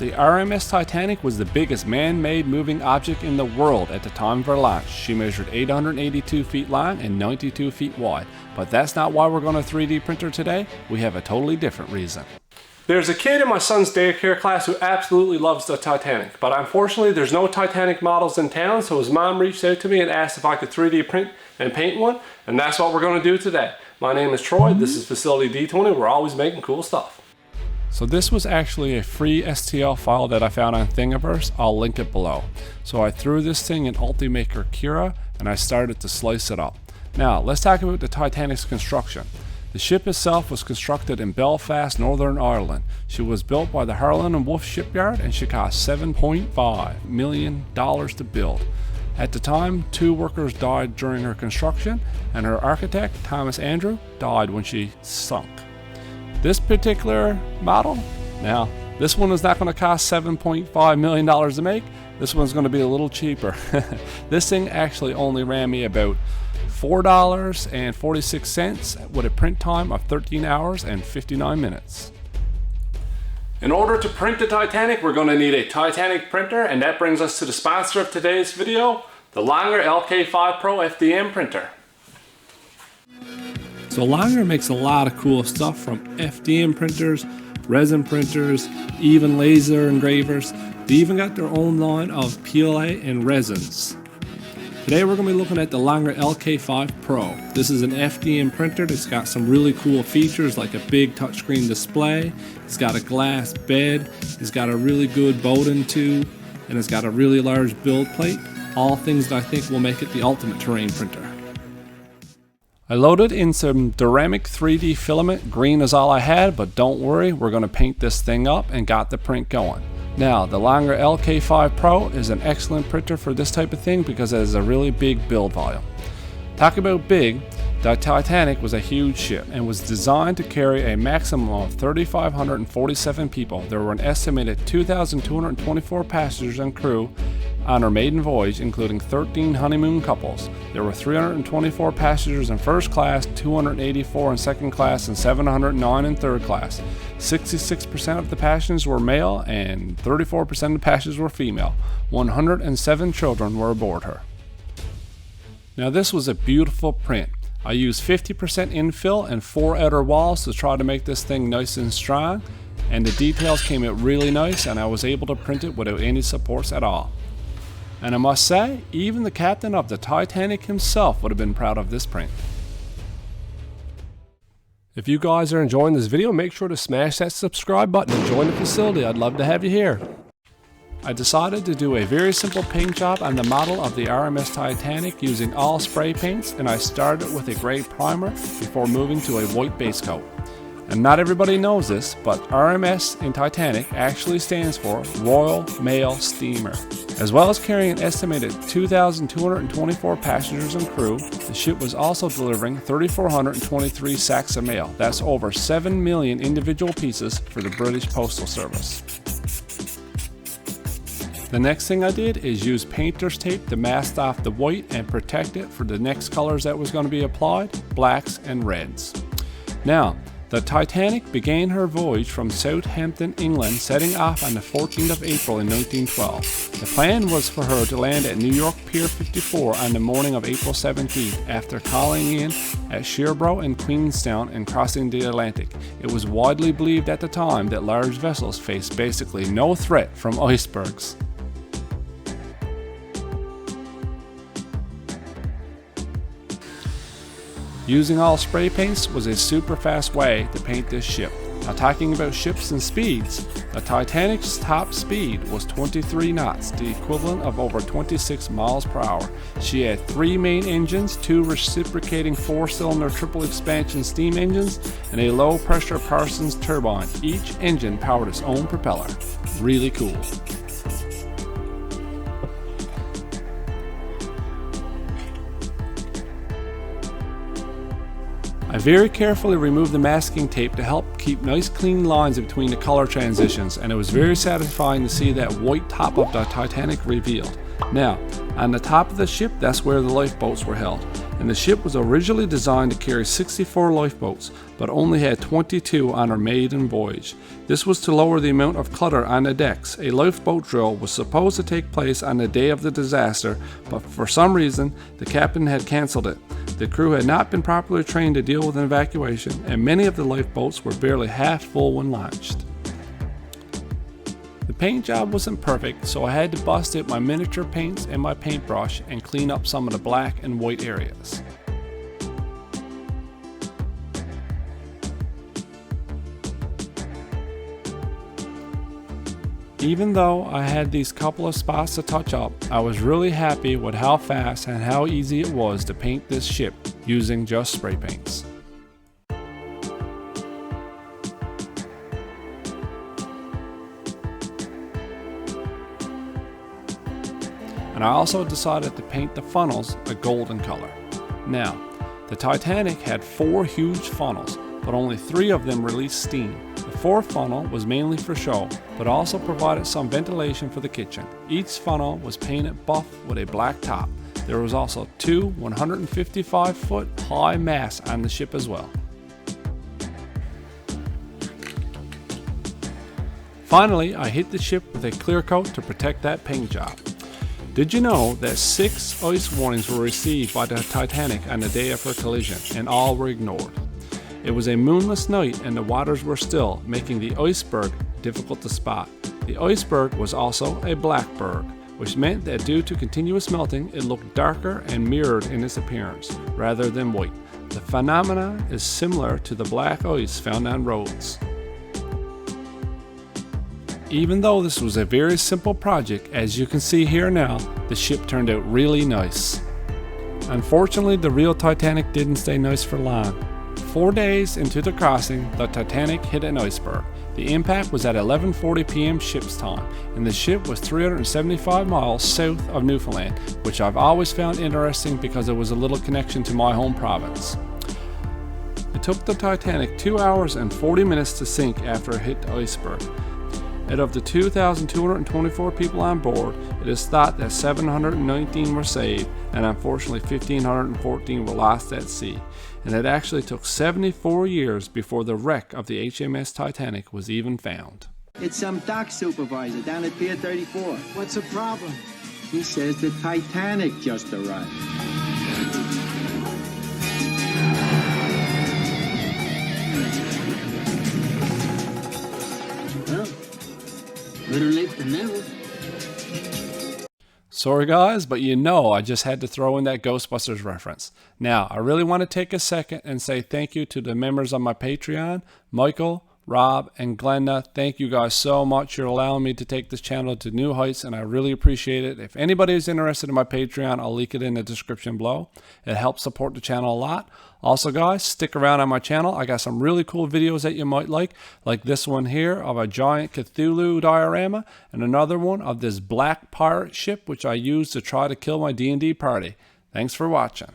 The RMS Titanic was the biggest man-made moving object in the world at the time of her launch. She measured 882 feet long and 92 feet wide. But that's not why we're going to 3D print her today. We have a totally different reason. There's a kid in my son's daycare class who absolutely loves the Titanic, but unfortunately there's no Titanic models in town, so his mom reached out to me and asked if I could 3D print and paint one, and that's what we're going to do today. My name is Troy, this is Facility D20, we're always making cool stuff. So this was actually a free STL file that I found on Thingiverse. I'll link it below. So I threw this thing in Ultimaker Cura and I started to slice it up. Now let's talk about the Titanic's construction. The ship itself was constructed in Belfast, Northern Ireland. She was built by the Harland and Wolff shipyard and she cost $7.5 million to build. At the time, 2 workers died during her construction and her architect, Thomas Andrew, died when she sunk. This particular model, now this one is not going to cost $7.5 million to make. This one's going to be a little cheaper. This thing actually only ran me about $4.46 with a print time of 13 hours and 59 minutes. In order to print the Titanic, we're going to need a Titanic printer, and that brings us to the sponsor of today's video, the Langer LK5 Pro FDM printer. So Langer makes a lot of cool stuff, from FDM printers, resin printers, even laser engravers. They even got their own line of PLA and resins. Today we're going to be looking at the Langer LK5 Pro. This is an FDM printer that's got some really cool features like a big touchscreen display. It's got a glass bed, it's got a really good Bowden tube, and it's got a really large build plate. All things that I think will make it the ultimate terrain printer. I loaded in some Duramic 3D filament. Green is all I had, but don't worry, we're going to paint this thing up and got the print going. Now, the Langer LK5 Pro is an excellent printer for this type of thing because it has a really big build volume. Talk about big, the Titanic was a huge ship and was designed to carry a maximum of 3,547 people. There were an estimated 2,224 passengers and crew on her maiden voyage, including 13 honeymoon couples. There were 324 passengers in first class, 284 in second class, and 709 in third class. 66% of the passengers were male and 34% of the passengers were female. 107 children were aboard her. Now this was a beautiful print. I used 50% infill and 4 outer walls to try to make this thing nice and strong, and the details came out really nice, and I was able to print it without any supports at all. And I must say, even the captain of the Titanic himself would have been proud of this print. If you guys are enjoying this video, make sure to smash that subscribe button and join the facility. I'd love to have you here. I decided to do a very simple paint job on the model of the RMS Titanic using all spray paints, and I started with a gray primer before moving to a white base coat. And not everybody knows this, but RMS in Titanic actually stands for Royal Mail Steamer. As well as carrying an estimated 2,224 passengers and crew, the ship was also delivering 3,423 sacks of mail. That's over 7 million individual pieces for the British Postal Service. The next thing I did is use painter's tape to mask off the white and protect it for the next colors that was going to be applied, blacks and reds. Now, the Titanic began her voyage from Southampton, England, setting off on the 14th of April in 1912. The plan was for her to land at New York Pier 54 on the morning of April 17th after calling in at Sherbro and Queenstown and crossing the Atlantic. It was widely believed at the time that large vessels faced basically no threat from icebergs. Using all spray paints was a super fast way to paint this ship. Now, talking about ships and speeds, the Titanic's top speed was 23 knots, the equivalent of over 26 miles per hour. She had 3 main engines, 2 reciprocating 4-cylinder triple expansion steam engines, and a low pressure Parsons turbine. Each engine powered its own propeller. Really cool. I very carefully removed the masking tape to help keep nice clean lines between the color transitions, and it was very satisfying to see that white top of the Titanic revealed. Now, on the top of the ship, that's where the lifeboats were held. and the ship was originally designed to carry 64 lifeboats, but only had 22 on her maiden voyage. This was to lower the amount of clutter on the decks. A lifeboat drill was supposed to take place on the day of the disaster, but for some reason, the captain had cancelled it. The crew had not been properly trained to deal with an evacuation, and many of the lifeboats were barely half full when launched. The paint job wasn't perfect, so I had to bust out my miniature paints and my paintbrush and clean up some of the black and white areas. Even though I had these couple of spots to touch up, I was really happy with how fast and how easy it was to paint this ship using just spray paints. And I also decided to paint the funnels a golden color. Now, the Titanic had 4 huge funnels, but only 3 of them released steam. The 4th funnel was mainly for show, but also provided some ventilation for the kitchen. Each funnel was painted buff with a black top. There was also 2 155-foot high masts on the ship as well. Finally, I hit the ship with a clear coat to protect that paint job. Did you know that 6 ice warnings were received by the Titanic on the day of her collision, and all were ignored? It was a moonless night and the waters were still, making the iceberg difficult to spot. The iceberg was also a blackberg, which meant that due to continuous melting, it looked darker and mirrored in its appearance, rather than white. The phenomenon is similar to the black ice found on roads. Even though this was a very simple project, as you can see here now, the ship turned out really nice. Unfortunately, the real Titanic didn't stay nice for long. 4 days into the crossing, the Titanic hit an iceberg. The impact was at 11:40 p.m. ship's time, and the ship was 375 miles south of Newfoundland, which I've always found interesting because it was a little connection to my home province. It took the Titanic 2 hours and 40 minutes to sink after it hit the iceberg. Out of the 2,224 people on board, it is thought that 719 were saved, and unfortunately 1,514 were lost at sea. And it actually took 74 years before the wreck of the HMS Titanic was even found. It's some dock supervisor down at Pier 34. What's the problem? He says the Titanic just arrived. Well, better late than never. Sorry guys, but you know I just had to throw in that Ghostbusters reference. Now, I really want to take a second and say thank you to the members on my Patreon, Michael, Rob, and Glenda. Thank you guys so much. You're allowing me to take this channel to new heights, and I really appreciate it. If anybody is interested in my Patreon, I'll link it in the description below. It helps support the channel a lot. Also guys, stick around on my channel. I got some really cool videos that you might like this one here of a giant Cthulhu diorama, and another one of this black pirate ship which I used to try to kill my D&D party. Thanks for watching.